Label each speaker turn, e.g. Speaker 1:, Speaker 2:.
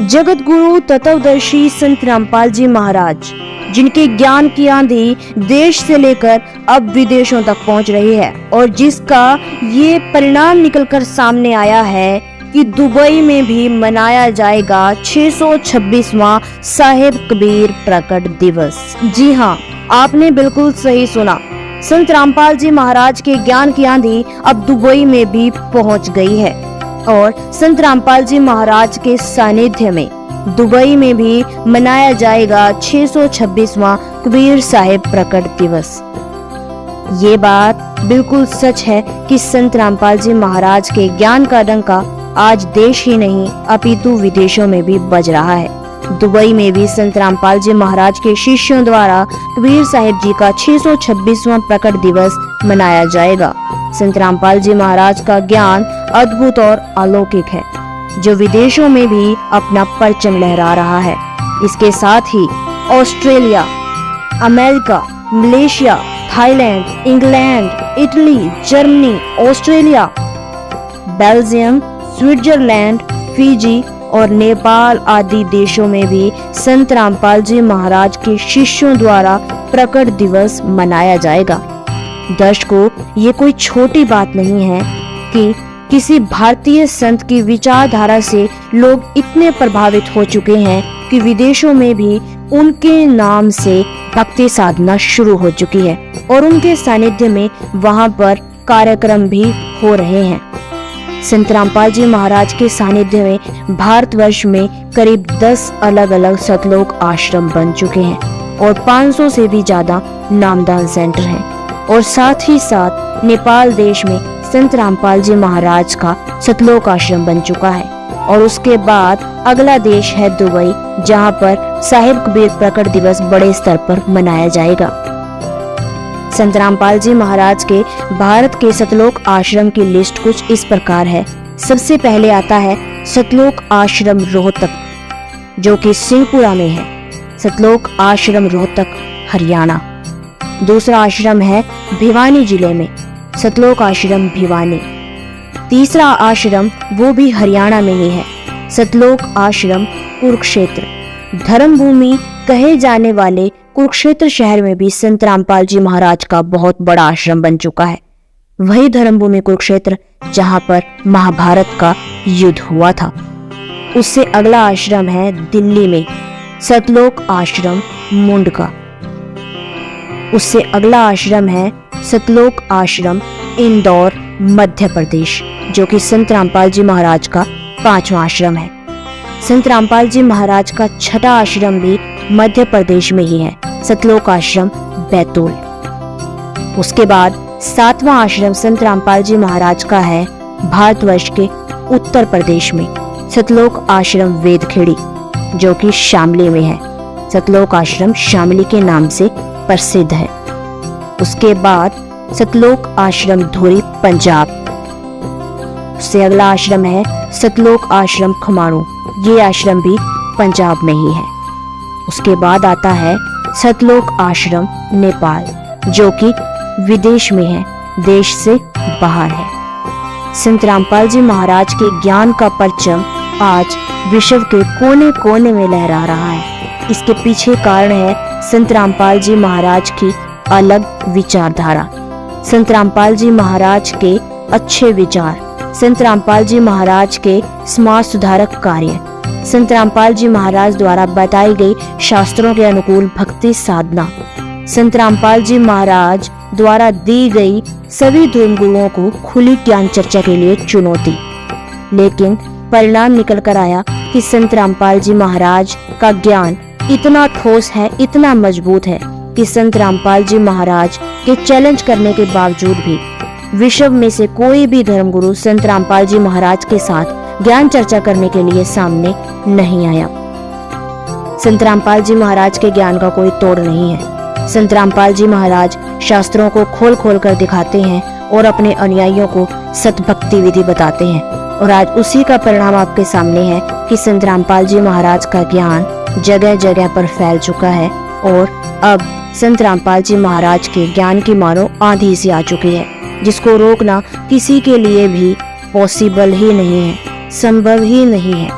Speaker 1: जगत गुरु तत्वदर्शी संत रामपाल जी महाराज, जिनके ज्ञान की आंधी देश से लेकर अब विदेशों तक पहुंच रही है और जिसका ये परिणाम निकलकर सामने आया है कि दुबई में भी मनाया जाएगा 626वां साहिब कबीर प्रकट दिवस। जी हाँ, आपने बिल्कुल सही सुना। संत रामपाल जी महाराज के ज्ञान की आंधी अब दुबई में भी पहुंच गई है और संत रामपाल जी महाराज के सानिध्य में दुबई में भी मनाया जाएगा 626वां कबीर साहिब प्रकट दिवस। ये बात बिल्कुल सच है कि संत रामपाल जी महाराज के ज्ञान का डंका आज देश ही नहीं अपितु विदेशों में भी बज रहा है। दुबई में भी संत रामपाल जी महाराज के शिष्यों द्वारा कबीर साहिब जी का 626वां प्रकट दिवस मनाया जाएगा। संत रामपाल जी महाराज का ज्ञान अद्भुत और अलौकिक है, जो विदेशों में भी अपना परचम लहरा रहा है। इसके साथ ही Australia, America, Malaysia, Thailand, England, Italy, Germany, Australia, Belgium, Switzerland, Fiji और नेपाल आदि देशों में भी संत रामपाल जी महाराज के शिष्यों द्वारा प्रकट दिवस मनाया जाएगा। दर्शकों, ये कोई छोटी बात नहीं है कि किसी भारतीय संत की विचारधारा से लोग इतने प्रभावित हो चुके हैं कि विदेशों में भी उनके नाम से भक्ति साधना शुरू हो चुकी है और उनके सानिध्य में वहां पर कार्यक्रम भी हो रहे हैं। संत रामपाल जी महाराज के सानिध्य में भारतवर्ष में करीब 10 अलग अलग सतलोक आश्रम बन चुके हैं और 500 से भी ज्यादा नामदान सेंटर हैं और साथ ही साथ नेपाल देश में संत रामपाल जी महाराज का सतलोक आश्रम बन चुका है और उसके बाद अगला देश है दुबई, जहां पर साहिब कबीर प्रकट दिवस बड़े स्तर पर मनाया जाएगा। संत रामपाल जी महाराज के भारत के सतलोक आश्रम की लिस्ट कुछ इस प्रकार है। सबसे पहले आता है सतलोक आश्रम रोहतक, जो कि सिंहपुरा में है। सतलोक आश्रम रोहतक, हरियाणा। दूसरा आश्रम है भिवानी जिले में, सतलोक आश्रम भिवानी। तीसरा आश्रम वो भी हरियाणा में ही है, सतलोक आश्रम कुरुक्षेत्र। धर्म भूमि कहे जाने वाले कुरुक्षेत्र शहर में भी संत रामपाल जी महाराज का बहुत बड़ा आश्रम बन चुका है। वही धर्म भूमि कुरुक्षेत्र जहां पर महाभारत का युद्ध हुआ था। उससे अगला आश्रम है दिल्ली में, सतलोक आश्रम मुंडका। उससे अगला आश्रम है सतलोक आश्रम इंदौर, मध्य प्रदेश, जो कि संत रामपाल जी महाराज का 5वां आश्रम है। संत रामपाल जी महाराज का 6ठा आश्रम भी मध्य प्रदेश में ही है, सतलोक आश्रम बैतूल। उसके बाद 7वां आश्रम संत रामपाल जी महाराज का है भारतवर्ष के उत्तर प्रदेश में, सतलोक आश्रम वेदखेड़ी, जो कि शामली में है। सतलोक आश्रम शामली के नाम से प्रसिद्ध है। उसके बाद सतलोक आश्रम धुरी, पंजाब। उससे अगला आश्रम है सतलोक आश्रम खमाणु, ये आश्रम भी पंजाब में ही है। उसके बाद आता है सतलोक आश्रम नेपाल, जो कि विदेश में है, देश से बाहर है। संत रामपाल जी महाराज के ज्ञान का परचम आज विश्व के कोने कोने में लहरा रहा है। इसके पीछे कारण है संत रामपाल जी महाराज की अलग विचारधारा, संत रामपाल जी महाराज के अच्छे विचार, संत रामपाल जी महाराज के समाज सुधारक कार्य, संत रामपाल जी महाराज द्वारा बताई गई शास्त्रों के अनुकूल भक्ति साधना, संत रामपाल जी महाराज द्वारा दी गई सभी धर्मगुरुओं को खुली ज्ञान चर्चा के लिए चुनौती। लेकिन परिणाम निकल कर आया कि संत रामपाल जी महाराज का ज्ञान इतना ठोस है, इतना मजबूत है कि संत रामपाल जी महाराज के चैलेंज करने के बावजूद भी विश्व में से कोई भी धर्मगुरु संत रामपाल जी महाराज के साथ ज्ञान चर्चा करने के लिए सामने नहीं आया। संत रामपाल जी महाराज के ज्ञान का कोई तोड़ नहीं है। संत रामपाल जी महाराज शास्त्रों को खोल खोल कर दिखाते हैं और अपने अनुयायियों को सतभक्ति विधि बताते हैं और आज उसी का परिणाम आपके सामने है कि संत रामपाल जी महाराज का ज्ञान जगह जगह पर फैल चुका है और अब संत रामपाल जी महाराज के ज्ञान की मानो आंधी सी आ चुकी है, जिसको रोकना किसी के लिए भी पॉसिबल ही नहीं है, संभव ही नहीं है।